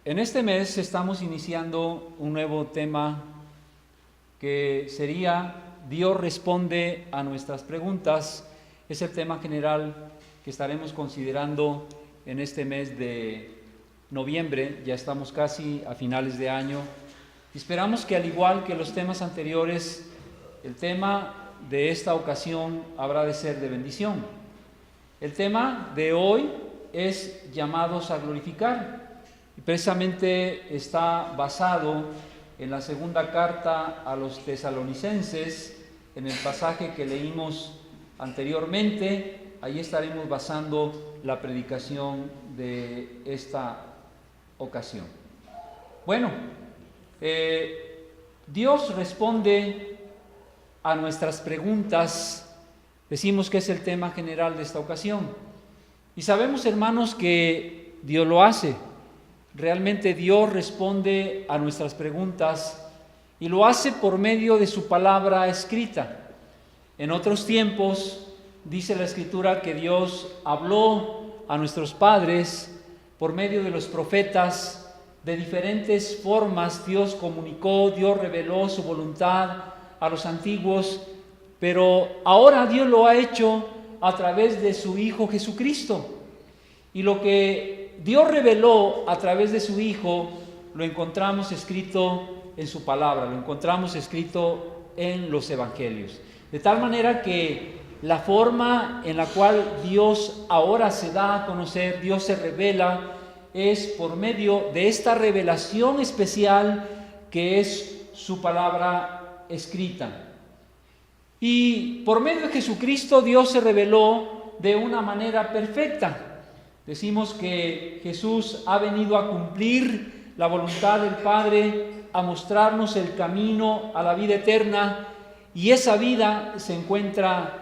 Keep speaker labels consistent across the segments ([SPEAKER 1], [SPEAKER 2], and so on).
[SPEAKER 1] En este mes estamos iniciando un nuevo tema que sería Dios responde a nuestras preguntas. Es el tema general que estaremos considerando en este mes de noviembre. Ya estamos casi a finales de año. Esperamos que, al igual que los temas anteriores, el tema de esta ocasión habrá de ser de bendición. El tema de hoy es llamados a glorificar. Y precisamente está basado en la segunda carta a los tesalonicenses, en el pasaje que leímos anteriormente. Ahí estaremos basando la predicación de esta ocasión. Bueno, Dios responde a nuestras preguntas. Decimos que es el tema general de esta ocasión. Y sabemos, hermanos, que Dios lo hace. Realmente Dios responde a nuestras preguntas y lo hace por medio de su palabra escrita. En otros tiempos dice la Escritura que Dios habló a nuestros padres por medio de los profetas. De diferentes formas Dios comunicó, Dios reveló su voluntad a los antiguos, pero ahora Dios lo ha hecho a través de su Hijo Jesucristo. Y lo que Dios reveló a través de su Hijo lo encontramos escrito en su palabra, lo encontramos escrito en los evangelios. De tal manera que la forma en la cual Dios ahora se da a conocer, Dios se revela, es por medio de esta revelación especial que es su palabra escrita. Y por medio de Jesucristo Dios se reveló de una manera perfecta. Decimos que Jesús ha venido a cumplir la voluntad del Padre, a mostrarnos el camino a la vida eterna, y esa vida se encuentra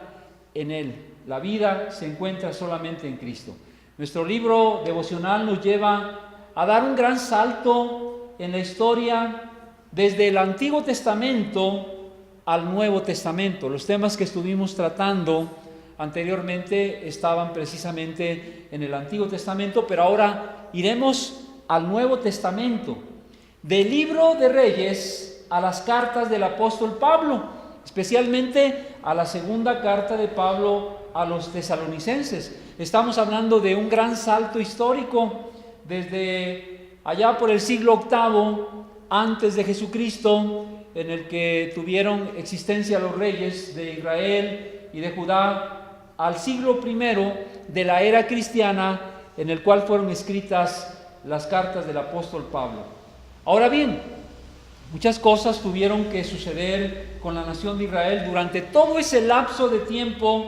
[SPEAKER 1] en Él. La vida se encuentra solamente en Cristo. Nuestro libro devocional nos lleva a dar un gran salto en la historia desde el Antiguo Testamento al Nuevo Testamento. Los temas que estuvimos tratando anteriormente estaban precisamente en el Antiguo Testamento, pero ahora iremos al Nuevo Testamento, del libro de Reyes a las cartas del apóstol Pablo, especialmente a la segunda carta de Pablo a los tesalonicenses. Estamos hablando de un gran salto histórico desde allá por el siglo VIII antes de Jesucristo, en el que tuvieron existencia los reyes de Israel y de Judá, al siglo I de la era cristiana, en el cual fueron escritas las cartas del apóstol Pablo. Ahora bien, muchas cosas tuvieron que suceder con la nación de Israel durante todo ese lapso de tiempo.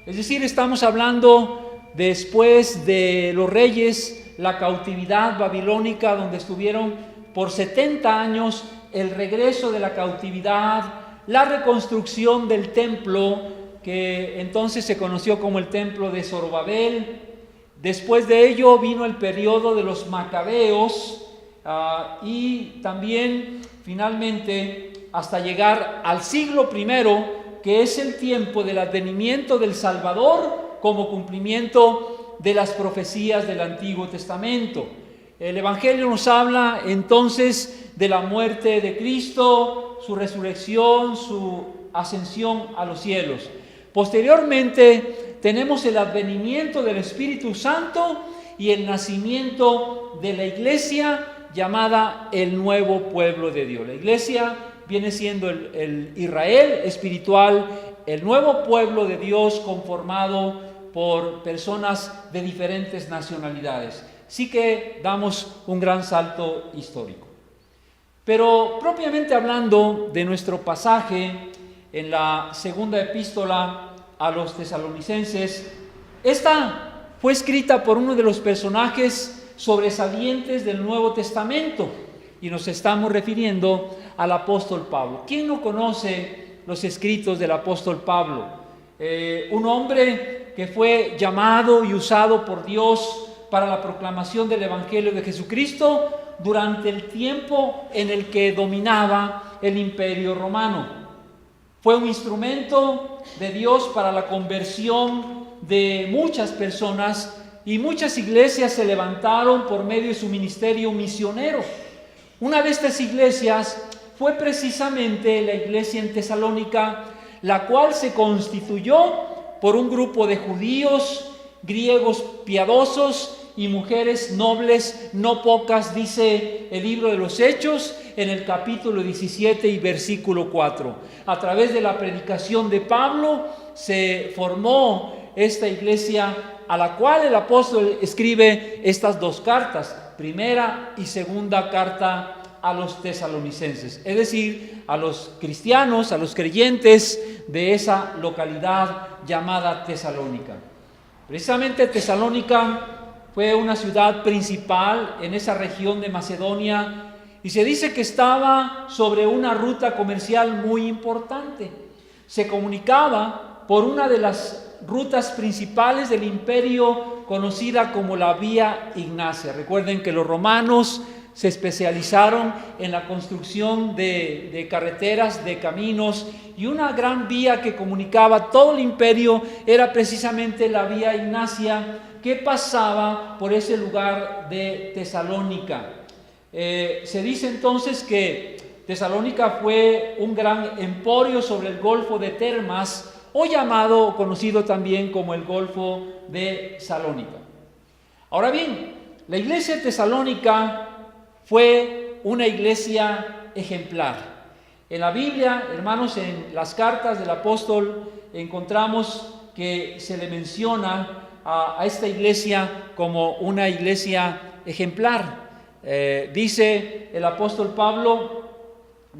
[SPEAKER 1] Es decir, estamos hablando después de los reyes, la cautividad babilónica, donde estuvieron por 70 años, el regreso de la cautividad, la reconstrucción del templo, que entonces se conoció como el templo de Zorobabel. Después de ello vino el periodo de los macabeos, y también finalmente hasta llegar al siglo I, que es el tiempo del advenimiento del Salvador como cumplimiento de las profecías del Antiguo Testamento. El Evangelio nos habla entonces de la muerte de Cristo, su resurrección, su ascensión a los cielos. Posteriormente tenemos el advenimiento del Espíritu Santo y el nacimiento de la iglesia llamada el nuevo pueblo de Dios. La iglesia viene siendo el Israel espiritual, el nuevo pueblo de Dios conformado por personas de diferentes nacionalidades. Sí que damos un gran salto histórico. Pero propiamente hablando de nuestro pasaje en la segunda epístola a los tesalonicenses, esta fue escrita por uno de los personajes sobresalientes del Nuevo Testamento, y nos estamos refiriendo al apóstol Pablo. ¿Quién no conoce los escritos del apóstol Pablo? Un hombre que fue llamado y usado por Dios para la proclamación del Evangelio de Jesucristo durante el tiempo en el que dominaba el Imperio Romano. Fue un instrumento de Dios para la conversión de muchas personas y muchas iglesias se levantaron por medio de su ministerio misionero. Una de estas iglesias fue precisamente la iglesia en Tesalónica, la cual se constituyó por un grupo de judíos, griegos piadosos y mujeres nobles, no pocas, dice el libro de los Hechos en el capítulo 17 y versículo 4. A través de la predicación de Pablo se formó esta iglesia, a la cual el apóstol escribe estas dos cartas, primera y segunda carta a los tesalonicenses, es decir, a los cristianos, a los creyentes de esa localidad llamada Tesalónica. Precisamente Tesalónica fue una ciudad principal en esa región de Macedonia y se dice que estaba sobre una ruta comercial muy importante. Se comunicaba por una de las rutas principales del imperio conocida como la Vía Ignacia. Recuerden que los romanos se especializaron en la construcción de carreteras, de caminos, y una gran vía que comunicaba todo el imperio era precisamente la Vía Ignacia, que pasaba por ese lugar de Tesalónica. Se dice entonces que Tesalónica fue un gran emporio sobre el Golfo de Termas, o llamado o conocido también como el Golfo de Salónica. Ahora bien, la iglesia de Tesalónica fue una iglesia ejemplar. En la Biblia, hermanos, en las cartas del apóstol encontramos que se le menciona a esta iglesia como una iglesia ejemplar. Dice el apóstol Pablo,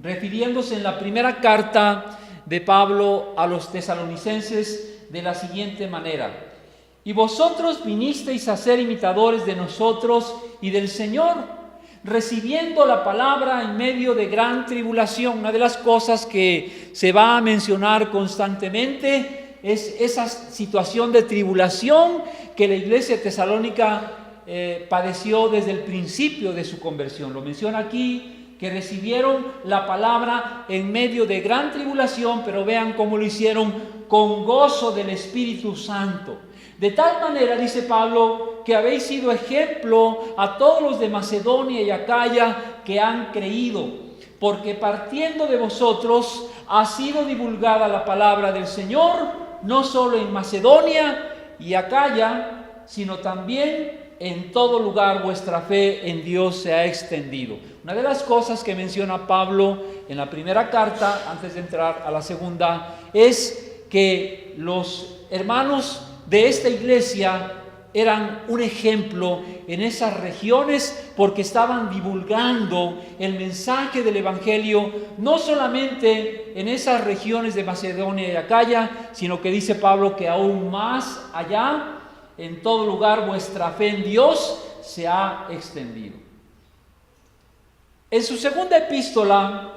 [SPEAKER 1] refiriéndose en la primera carta de Pablo a los tesalonicenses, de la siguiente manera: y vosotros vinisteis a ser imitadores de nosotros y del Señor, recibiendo la palabra en medio de gran tribulación. Una de las cosas que se va a mencionar constantemente es esa situación de tribulación que la iglesia de Tesalónica padeció desde el principio de su conversión. Lo menciona aquí, que recibieron la palabra en medio de gran tribulación, pero vean cómo lo hicieron: con gozo del Espíritu Santo. De tal manera, dice Pablo, que habéis sido ejemplo a todos los de Macedonia y Acaya que han creído, porque partiendo de vosotros ha sido divulgada la palabra del Señor, no solo en Macedonia y Acaya, sino también en todo lugar vuestra fe en Dios se ha extendido. Una de las cosas que menciona Pablo en la primera carta, antes de entrar a la segunda, es que los hermanos de esta iglesia eran un ejemplo en esas regiones, porque estaban divulgando el mensaje del Evangelio, no solamente en esas regiones de Macedonia y Acaya, sino que dice Pablo que aún más allá, en todo lugar vuestra fe en Dios se ha extendido. En su segunda epístola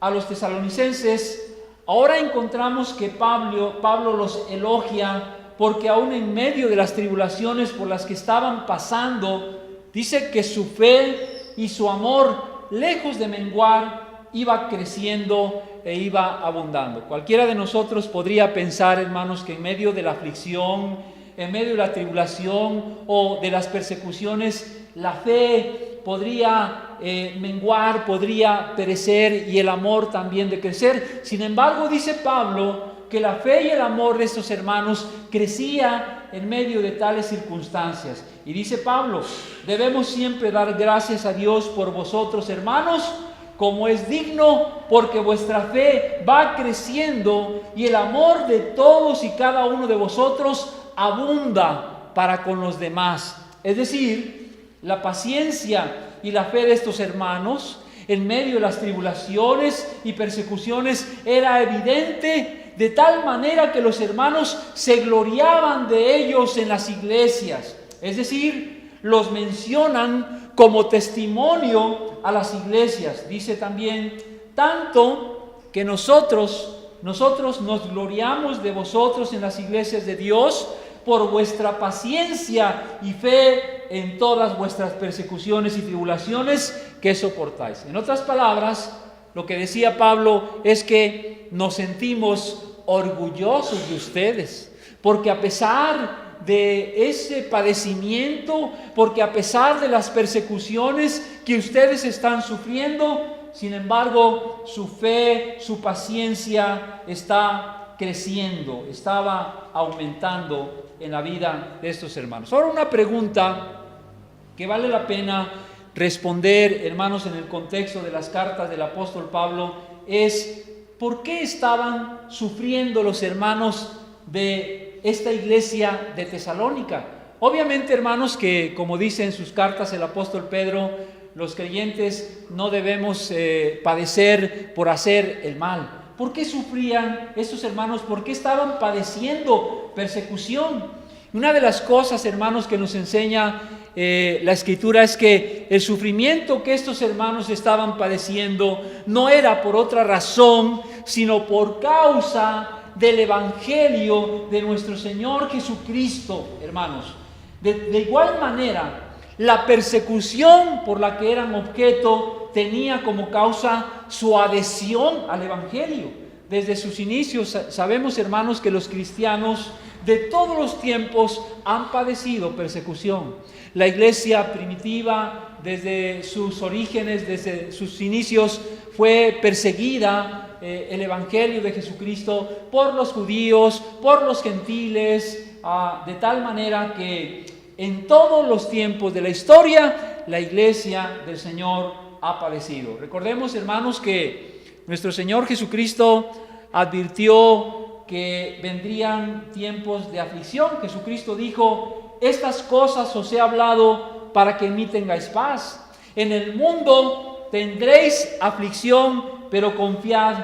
[SPEAKER 1] a los tesalonicenses, ahora encontramos que Pablo los elogia, porque aún en medio de las tribulaciones por las que estaban pasando, dice que su fe y su amor, lejos de menguar, iba creciendo e iba abundando. Cualquiera de nosotros podría pensar, hermanos, que en medio de la aflicción, en medio de la tribulación o de las persecuciones, la fe podría menguar, podría perecer, y el amor también de crecer. Sin embargo, dice Pablo que la fe y el amor de estos hermanos crecía en medio de tales circunstancias. Y dice Pablo: debemos siempre dar gracias a Dios por vosotros, hermanos, como es digno, porque vuestra fe va creciendo y el amor de todos y cada uno de vosotros abunda para con los demás. Es decir, la paciencia y la fe de estos hermanos en medio de las tribulaciones y persecuciones era evidente, de tal manera que los hermanos se gloriaban de ellos en las iglesias. Es decir, los mencionan como testimonio a las iglesias. Dice también, tanto que nosotros nos gloriamos de vosotros en las iglesias de Dios por vuestra paciencia y fe en todas vuestras persecuciones y tribulaciones que soportáis. En otras palabras, lo que decía Pablo es que nos sentimos orgullosos de ustedes, porque a pesar de ese padecimiento, porque a pesar de las persecuciones que ustedes están sufriendo, sin embargo, su fe, su paciencia está creciendo, estaba aumentando en la vida de estos hermanos. Ahora una pregunta que vale la pena responder, hermanos, en el contexto de las cartas del apóstol Pablo es: ¿por qué estaban sufriendo los hermanos de esta iglesia de Tesalónica? Obviamente, hermanos, que como dice en sus cartas el apóstol Pedro, los creyentes no debemos padecer por hacer el mal. ¿Por qué sufrían estos hermanos? ¿Por qué estaban padeciendo persecución? Una de las cosas, hermanos, que nos enseña la Escritura es que el sufrimiento que estos hermanos estaban padeciendo no era por otra razón, sino por causa del Evangelio de nuestro Señor Jesucristo, hermanos. De igual manera, la persecución por la que eran objeto tenía como causa su adhesión al Evangelio. Desde sus inicios sabemos, hermanos, que los cristianos de todos los tiempos han padecido persecución. La iglesia primitiva, desde sus orígenes, desde sus inicios, fue perseguida, el Evangelio de Jesucristo, por los judíos, por los gentiles, de tal manera que en todos los tiempos de la historia, la iglesia del Señor ha padecido. Recordemos, hermanos, que nuestro Señor Jesucristo advirtió que vendrían tiempos de aflicción. Jesucristo dijo: estas cosas os he hablado para que en mí tengáis paz. En el mundo tendréis aflicción, pero confiad,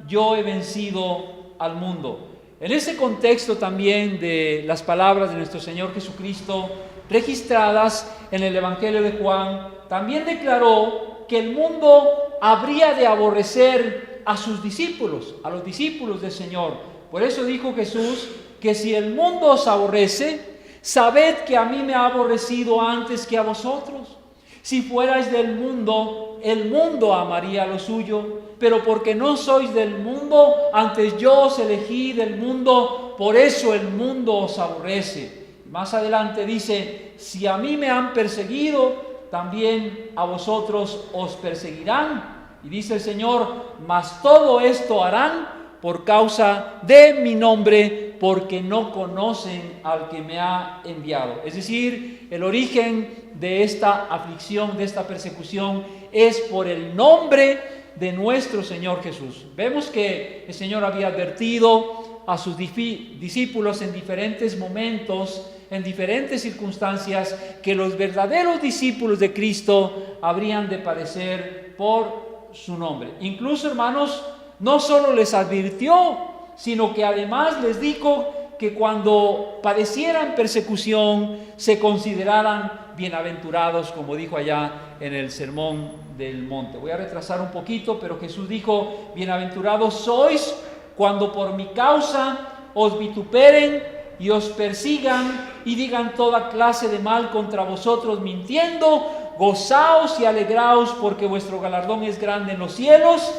[SPEAKER 1] yo he vencido al mundo. En ese contexto también de las palabras de nuestro Señor Jesucristo, registradas en el Evangelio de Juan, también declaró que el mundo habría de aborrecer a sus discípulos, a los discípulos del Señor. Por eso dijo Jesús que si el mundo os aborrece, sabed que a mí me ha aborrecido antes que a vosotros. Si fuerais del mundo, el mundo amaría lo suyo, pero porque no sois del mundo, antes yo os elegí del mundo, por eso el mundo os aborrece. Más adelante dice: si a mí me han perseguido, también a vosotros os perseguirán. Y dice el Señor: mas todo esto harán por causa de mi nombre, porque no conocen al que me ha enviado. Es decir, el origen de esta aflicción, de esta persecución, es por el nombre de nuestro Señor Jesús. Vemos que el Señor había advertido a sus discípulos en diferentes momentos, en diferentes circunstancias, que los verdaderos discípulos de Cristo habrían de padecer por su nombre. Incluso, hermanos, no solo les advirtió, sino que además les dijo que cuando padecieran persecución se consideraran bienaventurados, como dijo allá en el Sermón del Monte. Voy a retrasar un poquito, pero Jesús dijo: bienaventurados sois cuando por mi causa os vituperen y os persigan y digan toda clase de mal contra vosotros mintiendo. Gozaos y alegraos, porque vuestro galardón es grande en los cielos,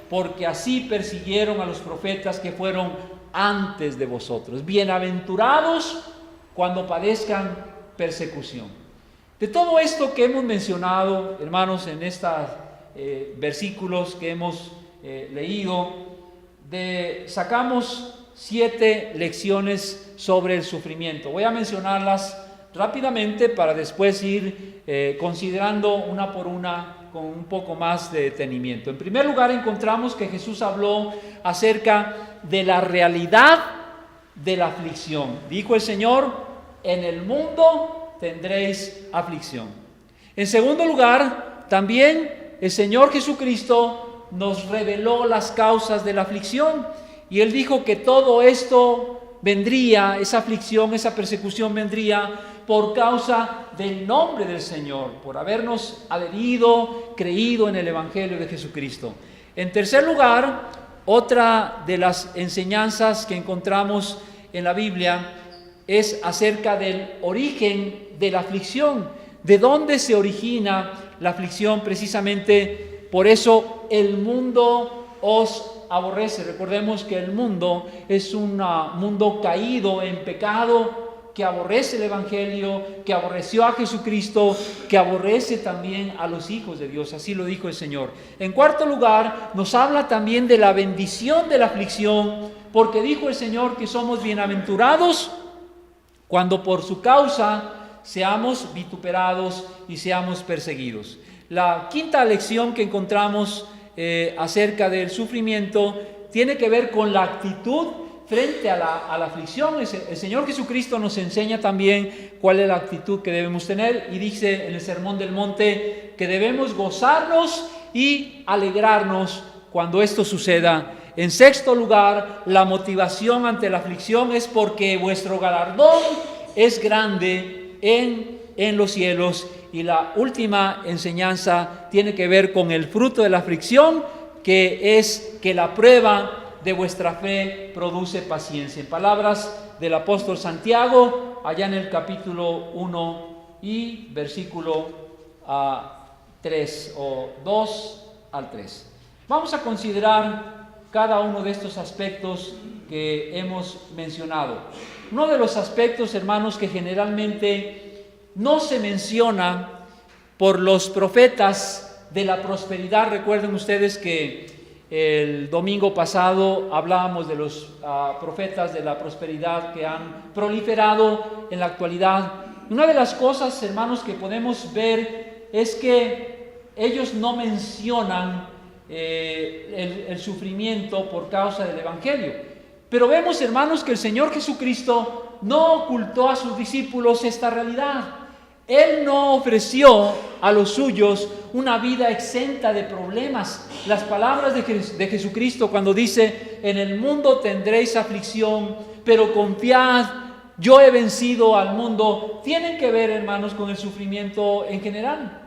[SPEAKER 1] porque así persiguieron a los profetas que fueron antes de vosotros. Bienaventurados cuando padezcan persecución. De todo esto que hemos mencionado, hermanos, en estos versículos que hemos leído, sacamos 7 lecciones sobre el sufrimiento. Voy a mencionarlas rápidamente para después ir considerando una por una con un poco más de detenimiento. En primer lugar, encontramos que Jesús habló acerca de la realidad de la aflicción. Dijo el Señor: en el mundo tendréis aflicción. En segundo lugar, también el Señor Jesucristo nos reveló las causas de la aflicción, y Él dijo que todo esto vendría, esa aflicción, esa persecución vendría por causa del nombre del Señor, por habernos adherido, creído en el Evangelio de Jesucristo. En tercer lugar, otra de las enseñanzas que encontramos en la Biblia es acerca del origen de la aflicción, de dónde se origina la aflicción. Precisamente por eso el mundo os aborrece. Recordemos que el mundo es un mundo caído en pecado, que aborrece el Evangelio, que aborreció a Jesucristo, que aborrece también a los hijos de Dios. Así lo dijo el Señor. En cuarto lugar, nos habla también de la bendición de la aflicción, porque dijo el Señor que somos bienaventurados cuando por su causa seamos vituperados y seamos perseguidos. La quinta lección que encontramos acerca del sufrimiento tiene que ver con la actitud frente a la aflicción. El Señor Jesucristo nos enseña también cuál es la actitud que debemos tener, y dice en el Sermón del Monte que debemos gozarnos y alegrarnos cuando esto suceda. En sexto lugar, la motivación ante la aflicción es porque vuestro galardón es grande en los cielos. Y la última enseñanza tiene que ver con el fruto de la aflicción, que es que la prueba de vuestra fe produce paciencia. En palabras del apóstol Santiago, allá en el capítulo 1 y versículo 3 o 2 al 3. Vamos a considerar cada uno de estos aspectos que hemos mencionado. Uno de los aspectos, hermanos, que generalmente no se menciona por los profetas de la prosperidad. Recuerden ustedes que el domingo pasado hablábamos de los profetas de la prosperidad que han proliferado en la actualidad. Una de las cosas, hermanos, que podemos ver es que ellos no mencionan el sufrimiento por causa del Evangelio. Pero vemos, hermanos, que el Señor Jesucristo no ocultó a sus discípulos esta realidad. Él no ofreció a los suyos una vida exenta de problemas. Las palabras de Jesucristo cuando dice: en el mundo tendréis aflicción, pero confiad, yo he vencido al mundo, tienen que ver, hermanos, con el sufrimiento en general.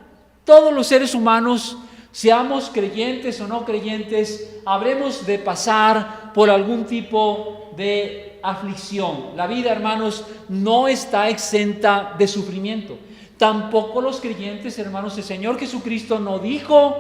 [SPEAKER 1] Todos los seres humanos, seamos creyentes o no creyentes, habremos de pasar por algún tipo de aflicción. La vida, hermanos, no está exenta de sufrimiento. Tampoco los creyentes, hermanos. El Señor Jesucristo no dijo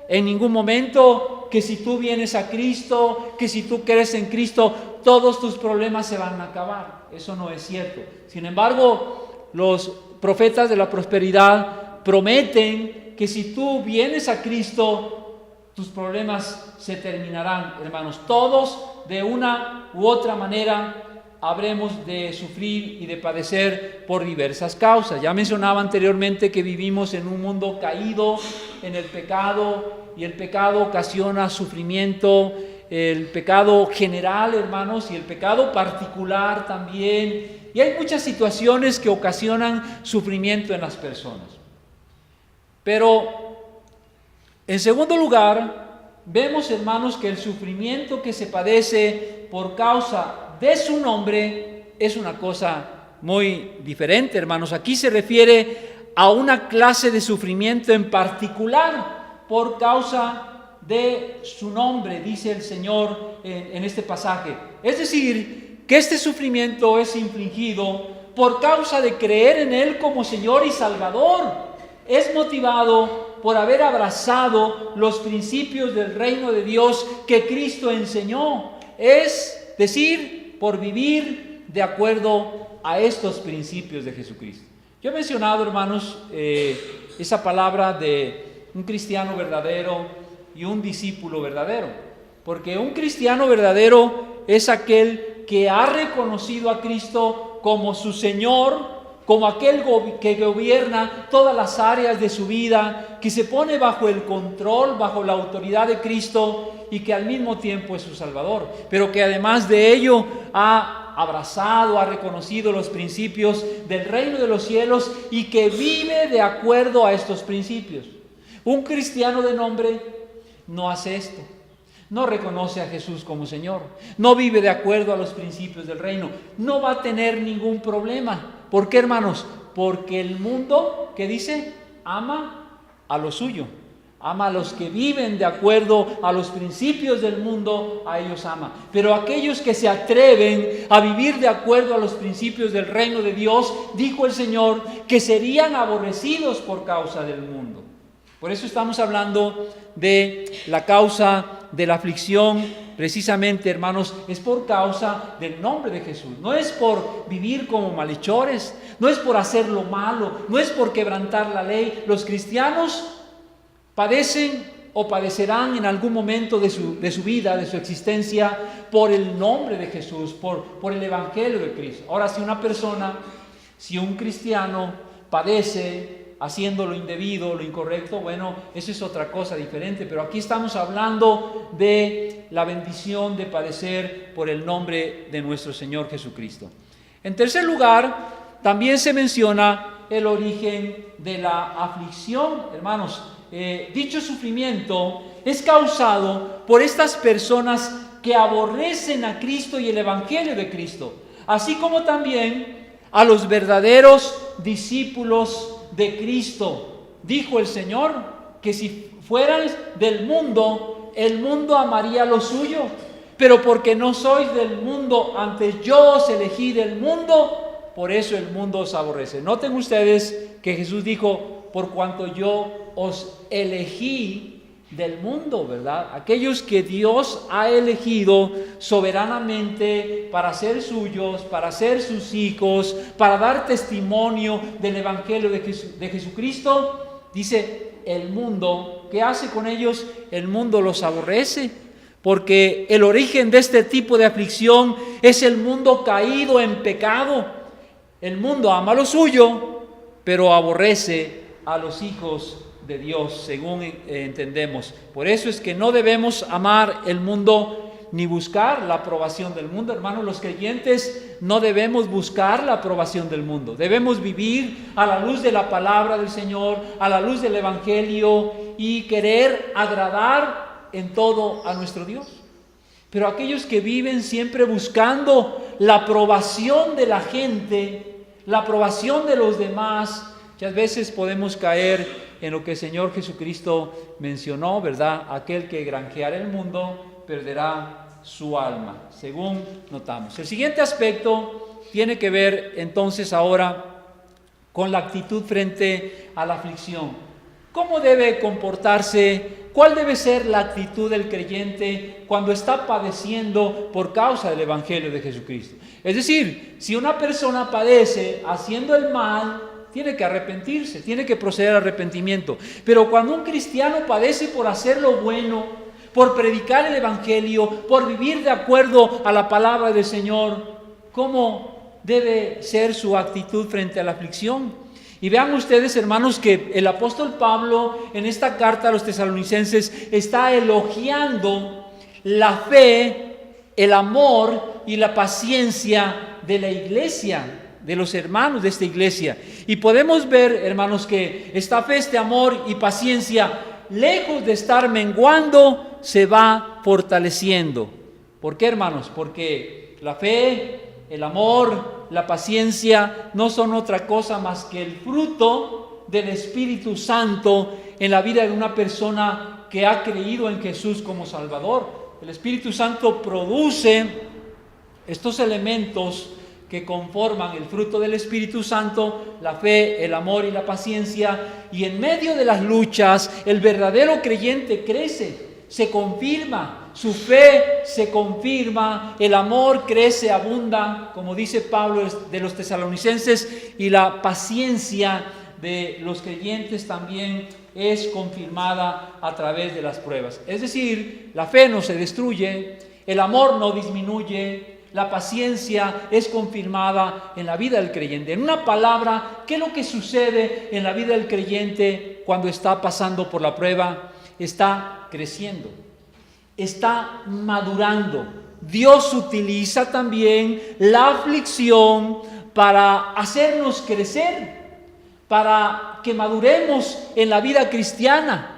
[SPEAKER 1] en ningún momento que si tú vienes a Cristo, que si tú crees en Cristo, todos tus problemas se van a acabar. Eso no es cierto. Sin embargo, los profetas de la prosperidad prometen que si tú vienes a Cristo, tus problemas se terminarán, hermanos. Todos, de una u otra manera, habremos de sufrir y de padecer por diversas causas. Ya mencionaba anteriormente que vivimos en un mundo caído en el pecado, y el pecado ocasiona sufrimiento, el pecado general, hermanos, y el pecado particular también. Y hay muchas situaciones que ocasionan sufrimiento en las personas. Pero, en segundo lugar, vemos, hermanos, que el sufrimiento que se padece por causa de su nombre es una cosa muy diferente, hermanos. Aquí se refiere a una clase de sufrimiento en particular por causa de su nombre, dice el Señor en este pasaje. Es decir, que este sufrimiento es infligido por causa de creer en Él como Señor y Salvador. Es motivado por haber abrazado los principios del reino de Dios que Cristo enseñó. Es decir, por vivir de acuerdo a estos principios de Jesucristo. Yo he mencionado, hermanos, esa palabra de un cristiano verdadero y un discípulo verdadero, porque un cristiano verdadero es aquel que ha reconocido a Cristo como su Señor, como aquel que gobierna todas las áreas de su vida, que se pone bajo el control, bajo la autoridad de Cristo, y que al mismo tiempo es su Salvador, pero que además de ello ha abrazado, ha reconocido los principios del reino de los cielos y que vive de acuerdo a estos principios. Un cristiano de nombre no hace esto. No reconoce a Jesús como Señor, no vive de acuerdo a los principios del reino, no va a tener ningún problema. ¿Por qué, hermanos? Porque el mundo, ¿qué dice? Ama a lo suyo, ama a los que viven de acuerdo a los principios del mundo, a ellos ama. Pero aquellos que se atreven a vivir de acuerdo a los principios del reino de Dios, dijo el Señor, que serían aborrecidos por causa del mundo. Por eso estamos hablando de la causa de la aflicción precisamente, hermanos, es por causa del nombre de Jesús. No es por vivir como malhechores, no es por hacer lo malo, no es por quebrantar la ley. Los cristianos padecen o padecerán en algún momento de su vida, de su existencia, por el nombre de Jesús, por el Evangelio de Cristo. Ahora, si un cristiano padece haciendo lo indebido, lo incorrecto, bueno, eso es otra cosa diferente, pero aquí estamos hablando de la bendición de padecer por el nombre de nuestro Señor Jesucristo. En tercer lugar, también se menciona el origen de la aflicción, hermanos. Dicho sufrimiento es causado por estas personas que aborrecen a Cristo y el Evangelio de Cristo, así como también a los verdaderos discípulos de Cristo. Dijo el Señor que si fuerais del mundo, el mundo amaría lo suyo, pero porque no sois del mundo, antes yo os elegí del mundo, por eso el mundo os aborrece. Noten ustedes que Jesús dijo, por cuanto yo os elegí del mundo, ¿verdad? Aquellos que Dios ha elegido soberanamente para ser suyos, para ser sus hijos, para dar testimonio del Evangelio de Jesucristo, dice el mundo, ¿qué hace con ellos? El mundo los aborrece, porque el origen de este tipo de aflicción es el mundo caído en pecado. El mundo ama lo suyo, pero aborrece a los hijos de Dios, según entendemos. Por eso es que no debemos amar el mundo ni buscar la aprobación del mundo. Hermanos, los creyentes no debemos buscar la aprobación del mundo. Debemos vivir a la luz de la palabra del Señor, a la luz del Evangelio, y querer agradar en todo a nuestro Dios. Pero aquellos que viven siempre buscando la aprobación de la gente, la aprobación de los demás, muchas veces podemos caer en lo que el Señor Jesucristo mencionó, ¿verdad? Aquel que granjeara el mundo perderá su alma, según notamos. El siguiente aspecto tiene que ver entonces ahora con la actitud frente a la aflicción. ¿Cómo debe comportarse? ¿Cuál debe ser la actitud del creyente cuando está padeciendo por causa del Evangelio de Jesucristo? Es decir, si una persona padece haciendo el mal, tiene que arrepentirse, tiene que proceder al arrepentimiento. Pero cuando un cristiano padece por hacer lo bueno, por predicar el Evangelio, por vivir de acuerdo a la palabra del Señor, ¿cómo debe ser su actitud frente a la aflicción? Y vean ustedes, hermanos, que el apóstol Pablo en esta carta a los tesalonicenses está elogiando la fe, el amor y la paciencia de la iglesia, de los hermanos de esta iglesia. Y podemos ver, hermanos, que esta fe, este amor y paciencia, lejos de estar menguando, se va fortaleciendo. ¿Por qué, hermanos? Porque la fe, el amor, la paciencia no son otra cosa más que el fruto del Espíritu Santo en la vida de una persona que ha creído en Jesús como Salvador. El Espíritu Santo produce estos elementos que conforman el fruto del Espíritu Santo, la fe, el amor y la paciencia, y en medio de las luchas el verdadero creyente crece, se confirma, su fe se confirma, el amor crece, abunda, como dice Pablo de los tesalonicenses, y la paciencia de los creyentes también es confirmada a través de las pruebas. Es decir, la fe no se destruye, el amor no disminuye, la paciencia es confirmada en la vida del creyente. En una palabra, ¿qué es lo que sucede en la vida del creyente cuando está pasando por la prueba? Está creciendo, está madurando. Dios utiliza también la aflicción para hacernos crecer, para que maduremos en la vida cristiana,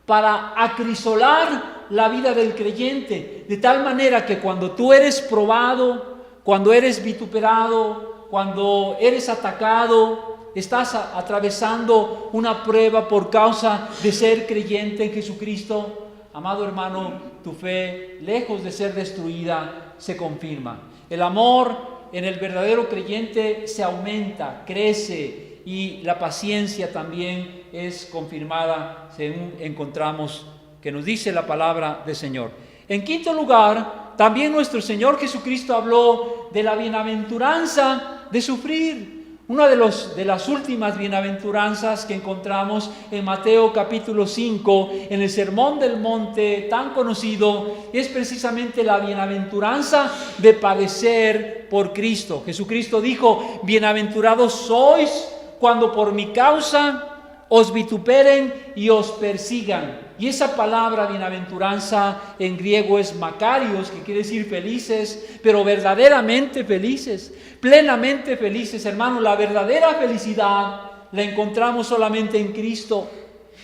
[SPEAKER 1] para acrisolar la vida del creyente, de tal manera que cuando tú eres probado, cuando eres vituperado, cuando eres atacado, estás atravesando una prueba por causa de ser creyente en Jesucristo, amado hermano, tu fe, lejos de ser destruida, se confirma. El amor en el verdadero creyente se aumenta, crece, y la paciencia también es confirmada según encontramos que nos dice la palabra del Señor. En quinto lugar, también nuestro Señor Jesucristo habló de la bienaventuranza de sufrir. Una de las últimas bienaventuranzas que encontramos en Mateo capítulo 5, en el Sermón del Monte tan conocido, es precisamente la bienaventuranza de padecer por Cristo. Jesucristo dijo: bienaventurados sois cuando por mi causa os vituperen y os persigan. Y esa palabra bienaventuranza en griego es makarios, que quiere decir felices, pero verdaderamente felices, plenamente felices, hermano. La verdadera felicidad la encontramos solamente en Cristo,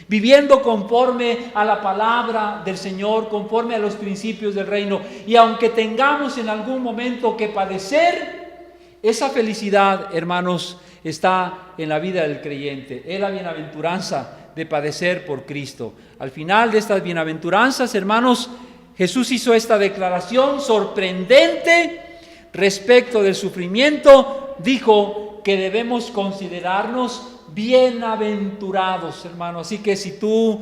[SPEAKER 1] viviendo conforme a la palabra del Señor, conforme a los principios del reino. Y aunque tengamos en algún momento que padecer, esa felicidad, hermanos, está en la vida del creyente. Es la bienaventuranza de padecer por Cristo. Al final de estas bienaventuranzas, hermanos, Jesús hizo esta declaración sorprendente respecto del sufrimiento. Dijo que debemos considerarnos bienaventurados, hermano. Así que si tú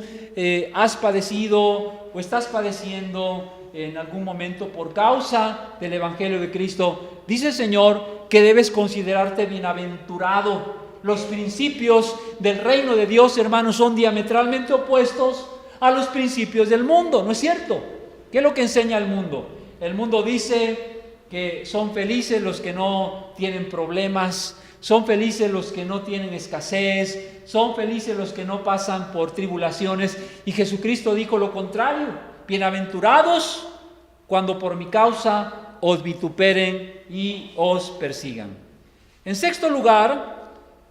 [SPEAKER 1] has padecido o estás padeciendo en algún momento por causa del Evangelio de Cristo, dice el Señor que debes considerarte bienaventurado. Los principios del reino de Dios, hermanos, son diametralmente opuestos a los principios del mundo, ¿no es cierto? ¿Qué es lo que enseña el mundo? El mundo dice que son felices los que no tienen problemas, son felices los que no tienen escasez, son felices los que no pasan por tribulaciones. Y Jesucristo dijo lo contrario: bienaventurados cuando por mi causa os vituperen y os persigan. En sexto lugar,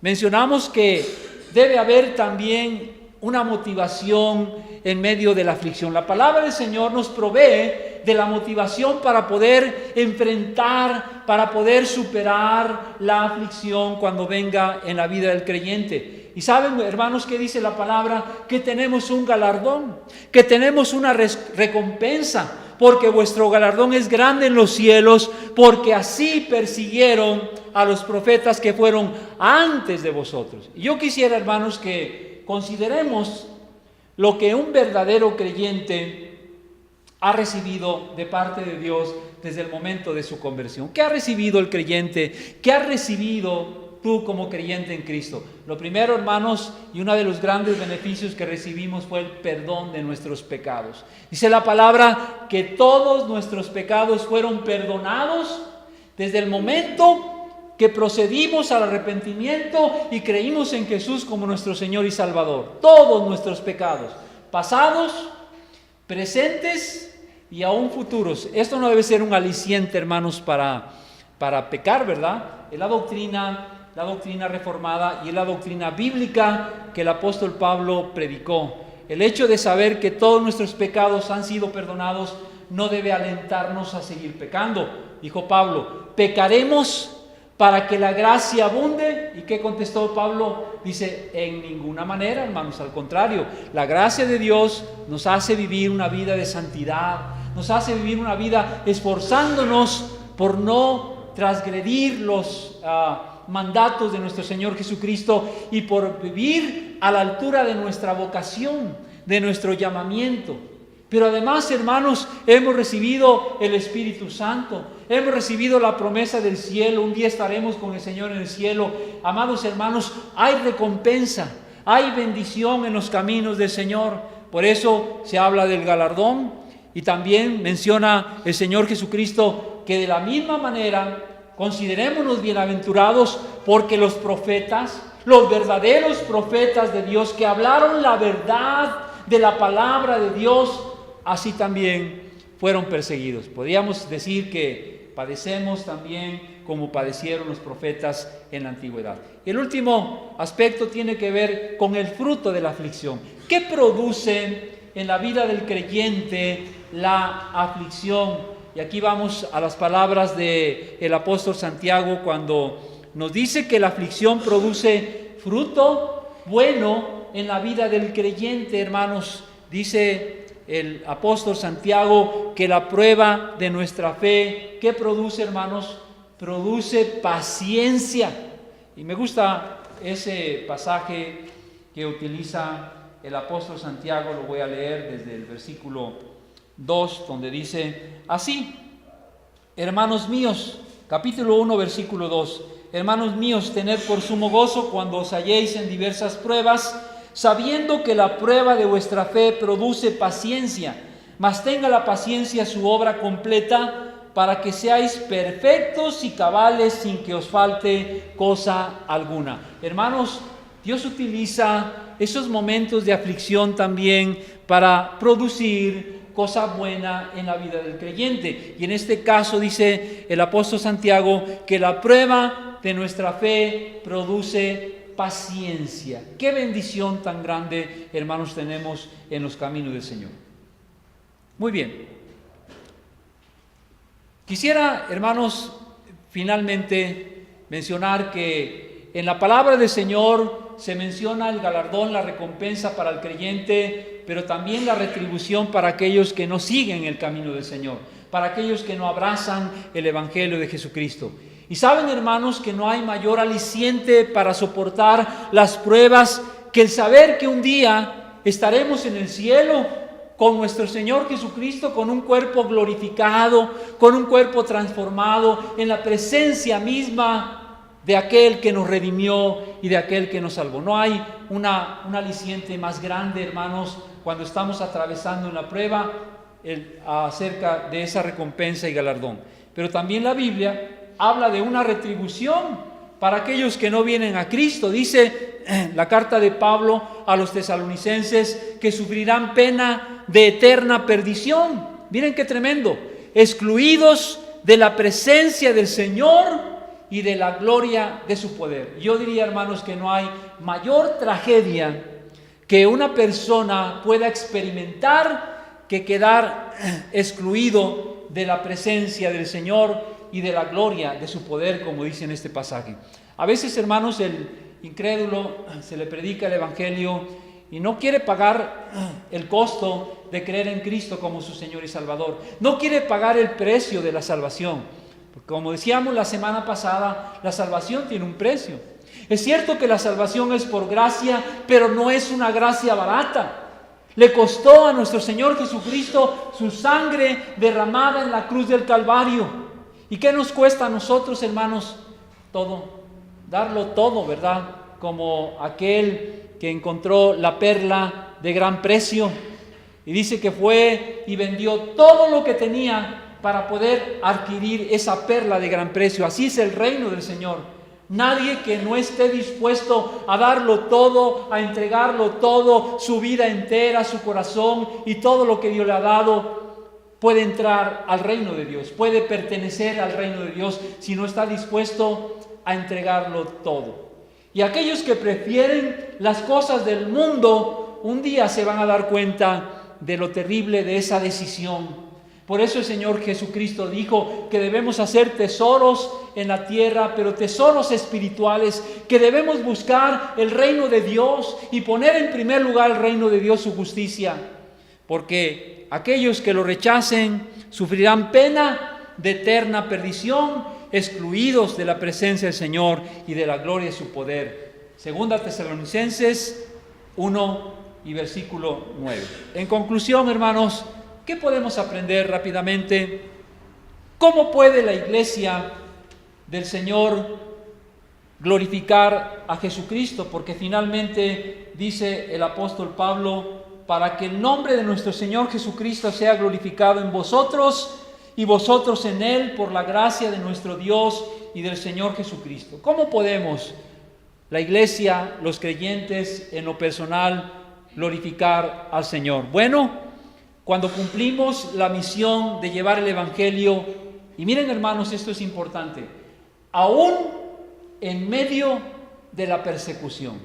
[SPEAKER 1] mencionamos que debe haber también una motivación en medio de la aflicción. La palabra del Señor nos provee de la motivación para poder enfrentar, para poder superar la aflicción cuando venga en la vida del creyente. Y saben, hermanos, que dice la palabra que tenemos un galardón, que tenemos una recompensa, porque vuestro galardón es grande en los cielos, porque así persiguieron a los profetas que fueron antes de vosotros. Y yo quisiera, hermanos, que consideremos lo que un verdadero creyente ha recibido de parte de Dios desde el momento de su conversión. ¿Qué ha recibido el creyente? ¿Qué ha recibido tú como creyente en Cristo? Lo primero, hermanos, y uno de los grandes beneficios que recibimos fue el perdón de nuestros pecados. Dice la palabra que todos nuestros pecados fueron perdonados desde el momento que procedimos al arrepentimiento y creímos en Jesús como nuestro Señor y Salvador. Todos nuestros pecados, pasados, presentes y aún futuros. Esto no debe ser un aliciente, hermanos, para pecar, ¿verdad? Es la doctrina reformada y es la doctrina bíblica que el apóstol Pablo predicó. El hecho de saber que todos nuestros pecados han sido perdonados no debe alentarnos a seguir pecando. Dijo Pablo: pecaremos para que la gracia abunde. ¿Y qué contestó Pablo? Dice: en ninguna manera, hermanos, al contrario, la gracia de Dios nos hace vivir una vida de santidad, nos hace vivir una vida esforzándonos por no transgredir los mandatos de nuestro Señor Jesucristo y por vivir a la altura de nuestra vocación, de nuestro llamamiento. Pero además, hermanos, hemos recibido el Espíritu Santo, hemos recibido la promesa del cielo. Un día estaremos con el Señor en el cielo. Amados hermanos, hay recompensa, hay bendición en los caminos del Señor. Por eso se habla del galardón, y también menciona el Señor Jesucristo que de la misma manera considerémonos bienaventurados, porque los profetas, los verdaderos profetas de Dios que hablaron la verdad de la palabra de Dios, así también fueron perseguidos. Podríamos decir que padecemos también como padecieron los profetas en la antigüedad. El último aspecto tiene que ver con el fruto de la aflicción. ¿Qué produce en la vida del creyente la aflicción? Y aquí vamos a las palabras del apóstol Santiago cuando nos dice que la aflicción produce fruto bueno en la vida del creyente, hermanos. Dice el apóstol Santiago que la prueba de nuestra fe, ¿qué produce, hermanos? Produce paciencia. Y me gusta ese pasaje que utiliza el apóstol Santiago. Lo voy a leer desde el versículo 2, donde dice así: hermanos míos, capítulo 1, versículo 2, hermanos míos, tened por sumo gozo cuando os halléis en diversas pruebas, sabiendo que la prueba de vuestra fe produce paciencia, mas tenga la paciencia su obra completa, para que seáis perfectos y cabales sin que os falte cosa alguna. Hermanos, Dios utiliza esos momentos de aflicción también para producir cosa buena en la vida del creyente. Y en este caso dice el apóstol Santiago que la prueba de nuestra fe produce paciencia. Qué bendición tan grande, hermanos, tenemos en los caminos del Señor. Muy bien. Quisiera, hermanos, finalmente mencionar que en la palabra del Señor se menciona el galardón, la recompensa para el creyente, pero también la retribución para aquellos que no siguen el camino del Señor, para aquellos que no abrazan el Evangelio de Jesucristo. Y saben, hermanos, que no hay mayor aliciente para soportar las pruebas que el saber que un día estaremos en el cielo con nuestro Señor Jesucristo, con un cuerpo glorificado, con un cuerpo transformado, en la presencia misma de aquel que nos redimió y de aquel que nos salvó. No hay un aliciente más grande, hermanos, cuando estamos atravesando una prueba acerca de esa recompensa y galardón. Pero también la Biblia habla de una retribución para aquellos que no vienen a Cristo. Dice la carta de Pablo a los tesalonicenses que sufrirán pena de eterna perdición. Miren qué tremendo. Excluidos de la presencia del Señor y de la gloria de su poder. Yo diría, hermanos, que no hay mayor tragedia que una persona pueda experimentar que quedar excluido de la presencia del Señor y de la gloria de su poder, como dice en este pasaje. A veces, hermanos, el incrédulo se le predica el Evangelio y no quiere pagar el costo de creer en Cristo como su Señor y Salvador. No quiere pagar el precio de la salvación. Porque como decíamos la semana pasada, la salvación tiene un precio. Es cierto que la salvación es por gracia, pero no es una gracia barata. Le costó a nuestro Señor Jesucristo su sangre derramada en la cruz del Calvario. ¿Y qué nos cuesta a nosotros, hermanos? Todo, darlo todo, ¿verdad? Como aquel que encontró la perla de gran precio y dice que fue y vendió todo lo que tenía para poder adquirir esa perla de gran precio. Así es el reino del Señor. Nadie que no esté dispuesto a darlo todo, a entregarlo todo, su vida entera, su corazón y todo lo que Dios le ha dado, puede entrar al reino de Dios, puede pertenecer al reino de Dios si no está dispuesto a entregarlo todo. Y aquellos que prefieren las cosas del mundo, un día se van a dar cuenta de lo terrible de esa decisión. Por eso el Señor Jesucristo dijo que debemos hacer tesoros en la tierra, pero tesoros espirituales, que debemos buscar el reino de Dios y poner en primer lugar el reino de Dios, su justicia, porque aquellos que lo rechacen sufrirán pena de eterna perdición, excluidos de la presencia del Señor y de la gloria de su poder. Segunda Tesalonicenses 1 y versículo 9. En conclusión, hermanos, ¿qué podemos aprender rápidamente? ¿Cómo puede la iglesia del Señor glorificar a Jesucristo? Porque finalmente dice el apóstol Pablo, para que el nombre de nuestro Señor Jesucristo sea glorificado en vosotros y vosotros en Él, por la gracia de nuestro Dios y del Señor Jesucristo. ¿Cómo podemos, la iglesia, los creyentes, en lo personal, glorificar al Señor? Bueno, cuando cumplimos la misión de llevar el Evangelio, y miren, hermanos, esto es importante, aún en medio de la persecución.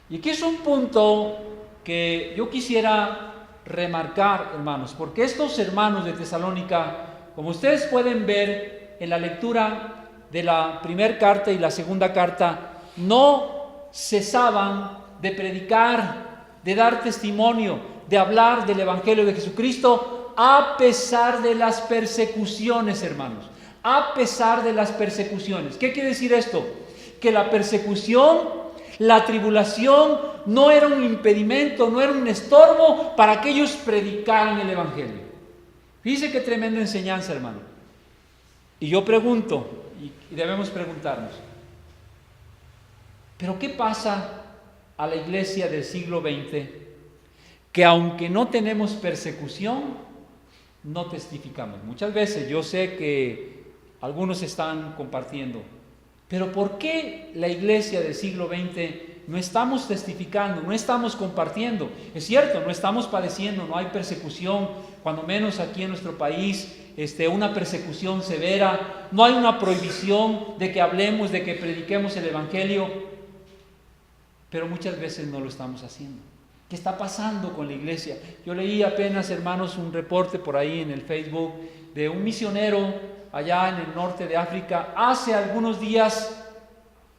[SPEAKER 1] Y aquí es un punto que yo quisiera remarcar, hermanos, porque estos hermanos de Tesalónica, como ustedes pueden ver en la lectura de la primera carta y la segunda carta, no cesaban de predicar, de dar testimonio, de hablar del Evangelio de Jesucristo, a pesar de las persecuciones, hermanos, a pesar de las persecuciones. ¿Qué quiere decir esto? Que la persecución, la tribulación no era un impedimento, no era un estorbo para que ellos predicaran el Evangelio. Fíjese qué tremenda enseñanza, hermano. Y yo pregunto, y debemos preguntarnos, ¿pero qué pasa a la iglesia del siglo XX que aunque no tenemos persecución, no testificamos? Muchas veces yo sé que algunos están compartiendo, pero ¿por qué la iglesia del siglo XX no estamos testificando, no estamos compartiendo? Es cierto, no estamos padeciendo, no hay persecución, cuando menos aquí en nuestro país, una persecución severa, no hay una prohibición de que hablemos, de que prediquemos el evangelio, pero muchas veces no lo estamos haciendo. ¿Qué está pasando con la iglesia? Yo leí apenas, hermanos, un reporte por ahí en el Facebook de un misionero allá en el norte de África. Hace algunos días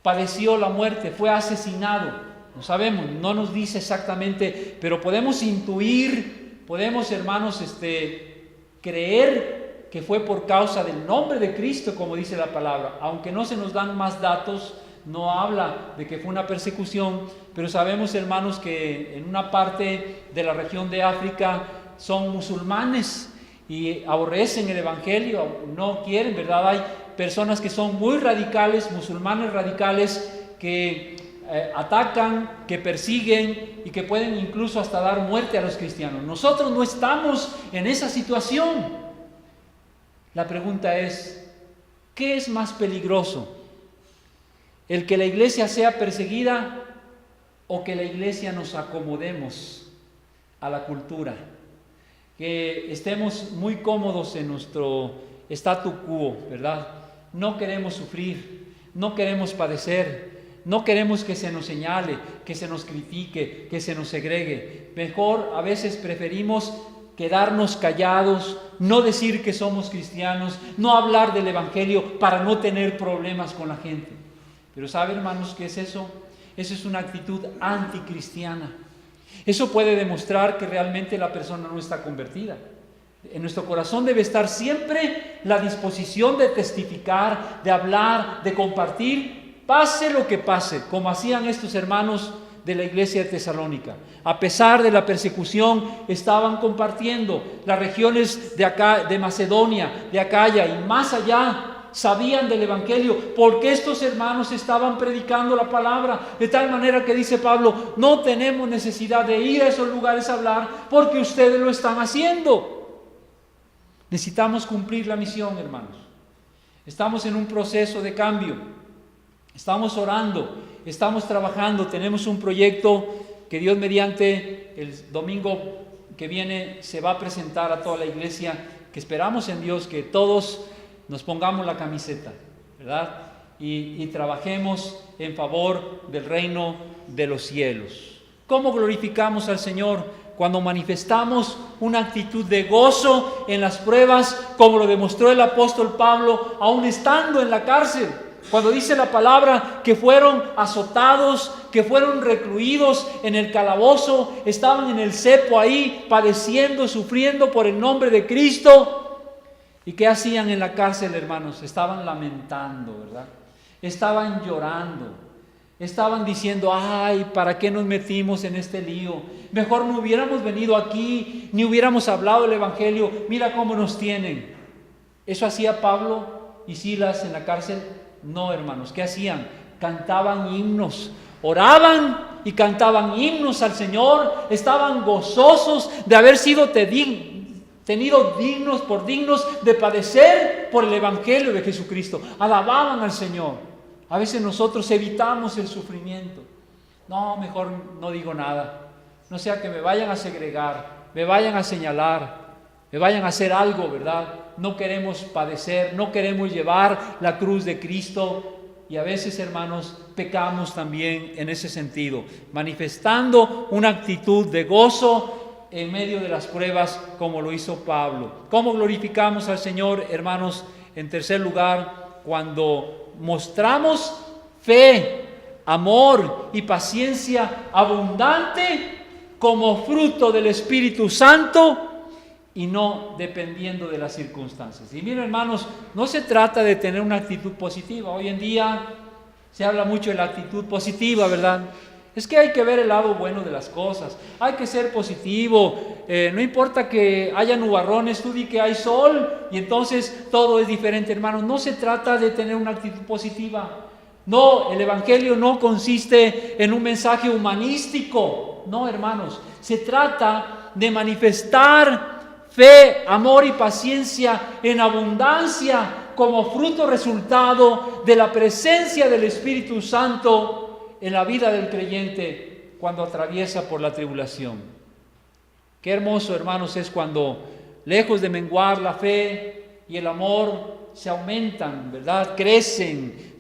[SPEAKER 1] padeció la muerte, fue asesinado. No sabemos, no nos dice exactamente, pero podemos intuir, podemos, hermanos, creer que fue por causa del nombre de Cristo, como dice la palabra. Aunque no se nos dan más datos, no habla de que fue una persecución, pero sabemos, hermanos, que en una parte de la región de África son musulmanes y aborrecen el evangelio, no quieren, ¿verdad? Hay personas que son muy radicales, musulmanes radicales, que atacan, que persiguen y que pueden incluso hasta dar muerte a los cristianos. Nosotros no estamos en esa situación. La pregunta es, ¿qué es más peligroso? ¿El que la iglesia sea perseguida o que la iglesia nos acomodemos a la cultura? Que estemos muy cómodos en nuestro statu quo, ¿verdad? No queremos sufrir, no queremos padecer, no queremos que se nos señale, que se nos critique, que se nos segregue. Mejor a veces preferimos quedarnos callados, no decir que somos cristianos, no hablar del evangelio para no tener problemas con la gente. Pero ¿sabe, hermanos, qué es eso? Eso es una actitud anticristiana. Eso puede demostrar que realmente la persona no está convertida. En nuestro corazón debe estar siempre la disposición de testificar, de hablar, de compartir, pase lo que pase, como hacían estos hermanos de la iglesia de Tesalónica. A pesar de la persecución, estaban compartiendo. Las regiones de acá, de Macedonia, de Acaya y más allá, sabían del evangelio, porque estos hermanos estaban predicando la palabra, de tal manera que dice Pablo, no tenemos necesidad de ir a esos lugares a hablar, porque ustedes lo están haciendo. Necesitamos cumplir la misión, hermanos. Estamos en un proceso de cambio, estamos orando, estamos trabajando, tenemos un proyecto que Dios mediante el domingo que viene se va a presentar a toda la iglesia, que esperamos en Dios que todos nos pongamos la camiseta, ¿verdad? Y trabajemos en favor del reino de los cielos. ¿Cómo glorificamos al Señor? Cuando manifestamos una actitud de gozo en las pruebas, como lo demostró el apóstol Pablo, aún estando en la cárcel. Cuando dice la palabra que fueron azotados, que fueron recluidos en el calabozo, estaban en el cepo ahí, padeciendo, sufriendo por el nombre de Cristo. ¿Y qué hacían en la cárcel, hermanos? Estaban lamentando, ¿verdad? Estaban llorando. Estaban diciendo, ay, ¿para qué nos metimos en este lío? Mejor no hubiéramos venido aquí, ni hubiéramos hablado del evangelio. Mira cómo nos tienen. ¿Eso hacía Pablo y Silas en la cárcel? No, hermanos. ¿Qué hacían? Cantaban himnos. Oraban y cantaban himnos al Señor. Estaban gozosos de haber sido tenidos dignos de padecer por el evangelio de Jesucristo. Alababan al Señor. A veces nosotros evitamos el sufrimiento. No, mejor no digo nada. No sea que me vayan a segregar, me vayan a señalar, me vayan a hacer algo, ¿verdad? No queremos padecer, no queremos llevar la cruz de Cristo. Y a veces, hermanos, pecamos también en ese sentido, manifestando una actitud de gozo en medio de las pruebas, como lo hizo Pablo. ¿Cómo glorificamos al Señor, hermanos? En tercer lugar, cuando mostramos fe, amor y paciencia abundante como fruto del Espíritu Santo y no dependiendo de las circunstancias. Y miren, hermanos, no se trata de tener una actitud positiva. Hoy en día se habla mucho de la actitud positiva, ¿verdad? Es que hay que ver el lado bueno de las cosas, hay que ser positivo, no importa que haya nubarrones, tú di que hay sol y entonces todo es diferente, hermanos. No se trata de tener una actitud positiva. No, el Evangelio no consiste en un mensaje humanístico. No, hermanos, se trata de manifestar fe, amor y paciencia en abundancia como fruto resultado de la presencia del Espíritu Santo en la vida del creyente cuando atraviesa por la tribulación. Qué hermoso, hermanos, es cuando, lejos de menguar la fe y el amor, se aumentan, ¿verdad? Crecen,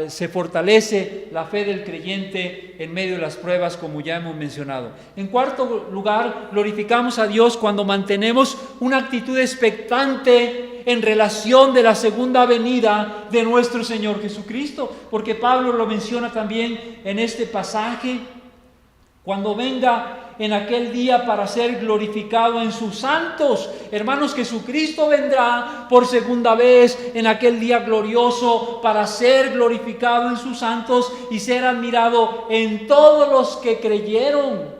[SPEAKER 1] se fortalece la fe del creyente en medio de las pruebas, como ya hemos mencionado. En cuarto lugar, glorificamos a Dios cuando mantenemos una actitud expectante en relación de la segunda venida de nuestro Señor Jesucristo, porque Pablo lo menciona también en este pasaje. Cuando venga en aquel día para ser glorificado en sus santos. Hermanos, Jesucristo vendrá por segunda vez en aquel día glorioso para ser glorificado en sus santos y ser admirado en todos los que creyeron.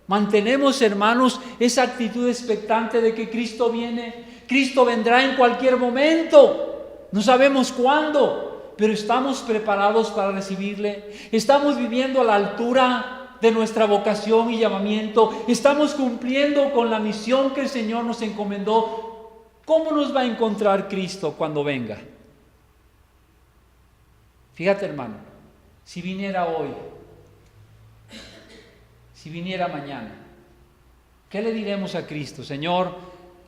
[SPEAKER 1] Mantenemos, hermanos, esa actitud expectante de que Cristo viene. Cristo vendrá en cualquier momento. No sabemos cuándo, pero estamos preparados para recibirle. Estamos viviendo a la altura de nuestra vocación y llamamiento. Estamos cumpliendo con la misión que el Señor nos encomendó. ¿Cómo nos va a encontrar Cristo cuando venga? Fíjate, hermano, si viniera hoy, si viniera mañana, ¿qué le diremos a Cristo? Señor,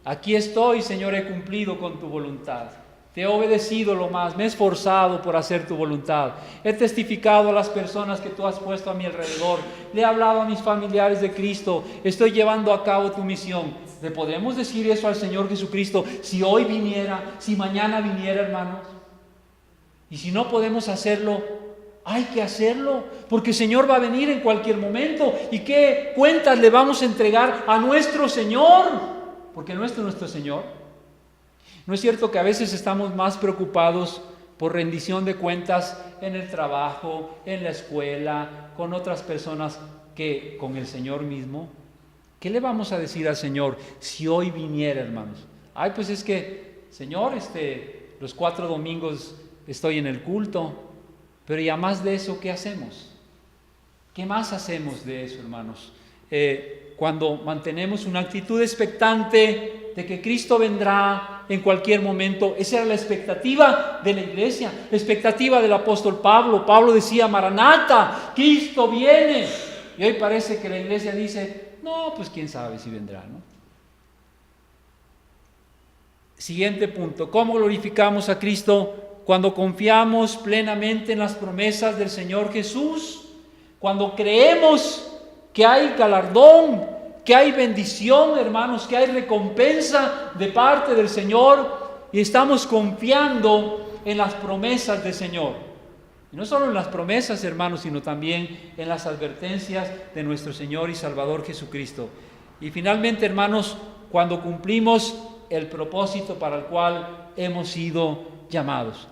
[SPEAKER 1] aquí estoy, Señor, he cumplido con tu voluntad. Te he obedecido lo más, me he esforzado por hacer tu voluntad. He testificado a las personas que tú has puesto a mi alrededor. Le he hablado a mis familiares de Cristo. Estoy llevando a cabo tu misión. ¿Le podemos decir eso al Señor Jesucristo si hoy viniera, si mañana viniera, hermanos? Y si no podemos hacerlo, hay que hacerlo, porque el Señor va a venir en cualquier momento. ¿Y qué cuentas le vamos a entregar a nuestro Señor? Porque no es nuestro Señor. ¿No es cierto que a veces estamos más preocupados por rendición de cuentas en el trabajo, en la escuela, con otras personas que con el Señor mismo? ¿Qué le vamos a decir al Señor si hoy viniera, hermanos? Ay, pues es que, Señor, los 4 domingos estoy en el culto, pero ya más de eso, ¿qué hacemos? ¿Qué más hacemos de eso, hermanos? Cuando mantenemos una actitud expectante de que Cristo vendrá en cualquier momento. Esa era la expectativa de la iglesia, la expectativa del apóstol Pablo. Pablo decía, Maranata, Cristo viene. Y hoy parece que la iglesia dice, no, pues quién sabe si vendrá, ¿no? Siguiente punto, ¿cómo glorificamos a Cristo? Cuando confiamos plenamente en las promesas del Señor Jesús, cuando creemos que hay galardón, que hay bendición, hermanos, que hay recompensa de parte del Señor y estamos confiando en las promesas del Señor. Y no solo en las promesas, hermanos, sino también en las advertencias de nuestro Señor y Salvador Jesucristo. Y finalmente, hermanos, cuando cumplimos el propósito para el cual hemos sido llamados.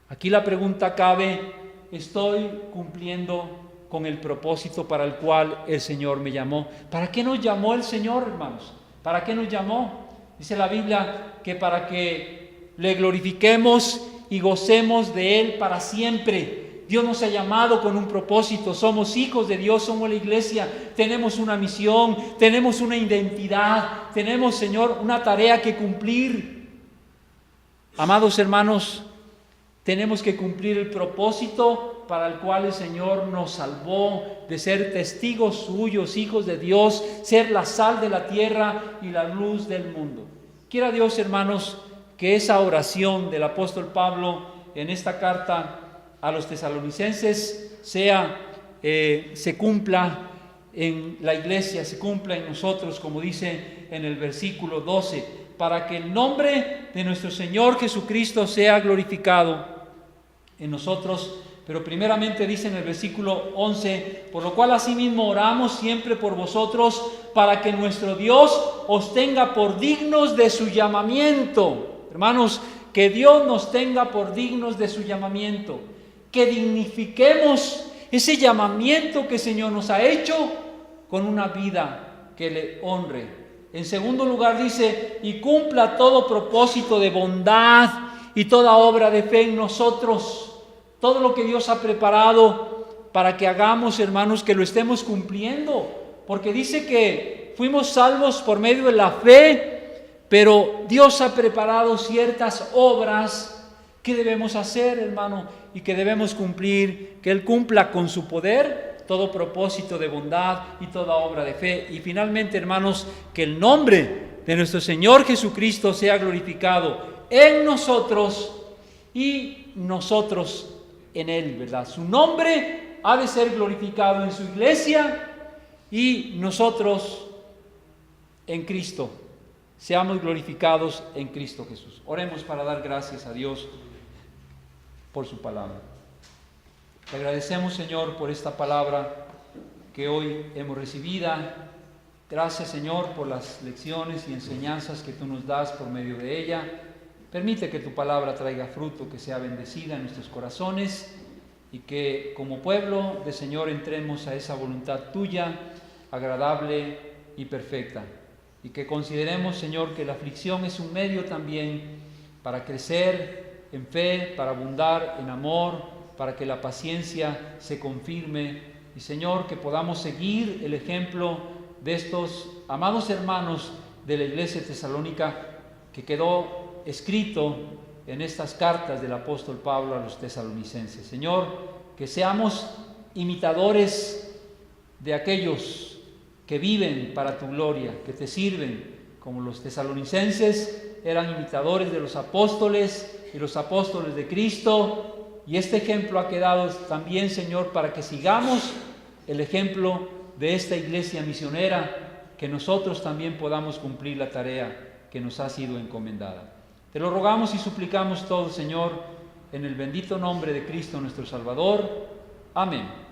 [SPEAKER 1] Aquí la pregunta cabe, ¿estoy cumpliendo con el propósito para el cual el Señor me llamó? ¿Para qué nos llamó el Señor, hermanos? ¿Para qué nos llamó? Dice la Biblia que para que le glorifiquemos y gocemos de Él para siempre. Dios nos ha llamado con un propósito. Somos hijos de Dios, somos la iglesia. Tenemos una misión, tenemos una identidad, tenemos, Señor, una tarea que cumplir. Amados hermanos, tenemos que cumplir el propósito para el cual el Señor nos salvó, de ser testigos suyos, hijos de Dios, ser la sal de la tierra y la luz del mundo. Quiera Dios, hermanos, que esa oración del apóstol Pablo en esta carta a los tesalonicenses se cumpla en la iglesia, se cumpla en nosotros, como dice en el versículo 12, para que el nombre de nuestro Señor Jesucristo sea glorificado en nosotros. Pero primeramente dice en el versículo 11, por lo cual asimismo oramos siempre por vosotros, para que nuestro Dios os tenga por dignos de su llamamiento. Hermanos, que Dios nos tenga por dignos de su llamamiento, que dignifiquemos ese llamamiento que el Señor nos ha hecho con una vida que le honre, En segundo lugar dice, y cumpla todo propósito de bondad y toda obra de fe en nosotros. Todo lo que Dios ha preparado para que hagamos, hermanos, que lo estemos cumpliendo. Porque dice que fuimos salvos por medio de la fe, pero Dios ha preparado ciertas obras que debemos hacer, hermano, y que debemos cumplir, que Él cumpla con su poder todo propósito de bondad y toda obra de fe. Y finalmente, hermanos, que el nombre de nuestro Señor Jesucristo sea glorificado en nosotros y nosotros en Él, ¿verdad? Su nombre ha de ser glorificado en su iglesia y nosotros en Cristo. Seamos glorificados en Cristo Jesús. Oremos para dar gracias a Dios por su palabra. Te agradecemos, Señor, por esta palabra que hoy hemos recibido. Gracias, Señor, por las lecciones y enseñanzas que tú nos das por medio de ella. Permite que tu palabra traiga fruto, que sea bendecida en nuestros corazones y que como pueblo de Señor entremos a esa voluntad tuya, agradable y perfecta. Y que consideremos, Señor, que la aflicción es un medio también para crecer en fe, para abundar en amor, para que la paciencia se confirme. Y, Señor, que podamos seguir el ejemplo de estos amados hermanos de la iglesia tesalónica que quedó escrito en estas cartas del apóstol Pablo a los tesalonicenses. Señor, que seamos imitadores de aquellos que viven para tu gloria, que te sirven, como los tesalonicenses eran imitadores de los apóstoles y los apóstoles de Cristo. Y este ejemplo ha quedado también, Señor, para que sigamos el ejemplo de esta iglesia misionera, que nosotros también podamos cumplir la tarea que nos ha sido encomendada. Te lo rogamos y suplicamos todo, Señor, en el bendito nombre de Cristo nuestro Salvador. Amén.